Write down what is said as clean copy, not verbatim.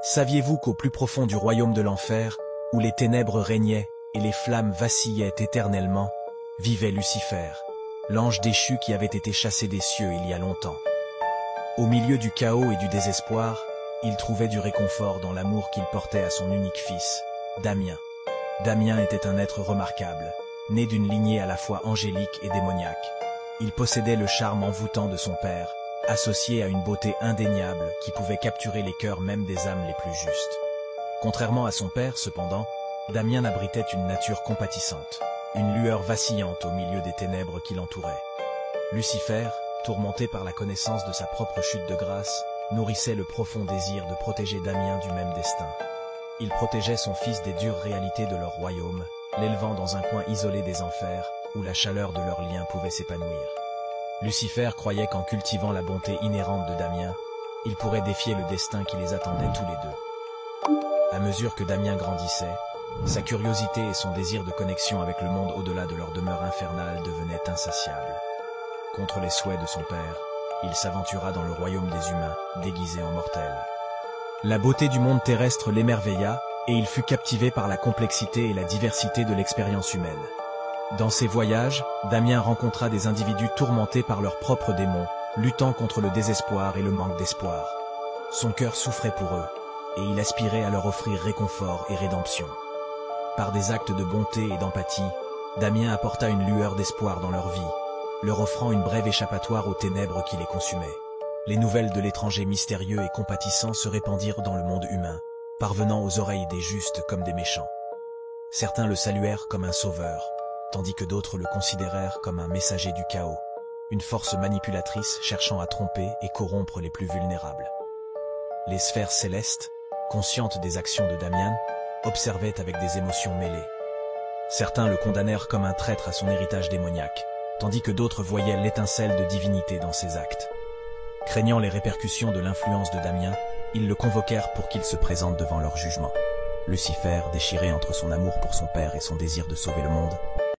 Saviez-vous qu'au plus profond du royaume de l'enfer, où les ténèbres régnaient et les flammes vacillaient éternellement, vivait Lucifer, l'ange déchu qui avait été chassé des cieux il y a longtemps. Au milieu du chaos et du désespoir, il trouvait du réconfort dans l'amour qu'il portait à son unique fils, Damien. Damien était un être remarquable, né d'une lignée à la fois angélique et démoniaque. Il possédait le charme envoûtant de son père, associé à une beauté indéniable qui pouvait capturer les cœurs même des âmes les plus justes. Contrairement à son père, cependant, Damien abritait une nature compatissante, une lueur vacillante au milieu des ténèbres qui l'entouraient. Lucifer, tourmenté par la connaissance de sa propre chute de grâce, nourrissait le profond désir de protéger Damien du même destin. Il protégeait son fils des dures réalités de leur royaume, l'élevant dans un coin isolé des enfers, où la chaleur de leur lien pouvait s'épanouir. Lucifer croyait qu'en cultivant la bonté inhérente de Damien, il pourrait défier le destin qui les attendait tous les deux. À mesure que Damien grandissait, sa curiosité et son désir de connexion avec le monde au-delà de leur demeure infernale devenaient insatiables. Contre les souhaits de son père, il s'aventura dans le royaume des humains, déguisé en mortel. La beauté du monde terrestre l'émerveilla, et il fut captivé par la complexité et la diversité de l'expérience humaine. Dans ses voyages, Damien rencontra des individus tourmentés par leurs propres démons, luttant contre le désespoir et le manque d'espoir. Son cœur souffrait pour eux, et il aspirait à leur offrir réconfort et rédemption. Par des actes de bonté et d'empathie, Damien apporta une lueur d'espoir dans leur vie, leur offrant une brève échappatoire aux ténèbres qui les consumaient. Les nouvelles de l'étranger mystérieux et compatissant se répandirent dans le monde humain, parvenant aux oreilles des justes comme des méchants. Certains le saluèrent comme un sauveur, tandis que d'autres le considérèrent comme un messager du chaos, une force manipulatrice cherchant à tromper et corrompre les plus vulnérables. Les sphères célestes, conscientes des actions de Damien, observaient avec des émotions mêlées. Certains le condamnèrent comme un traître à son héritage démoniaque, tandis que d'autres voyaient l'étincelle de divinité dans ses actes. Craignant les répercussions de l'influence de Damien, ils le convoquèrent pour qu'il se présente devant leur jugement. Lucifer, déchiré entre son amour pour son père et son désir de sauver le monde,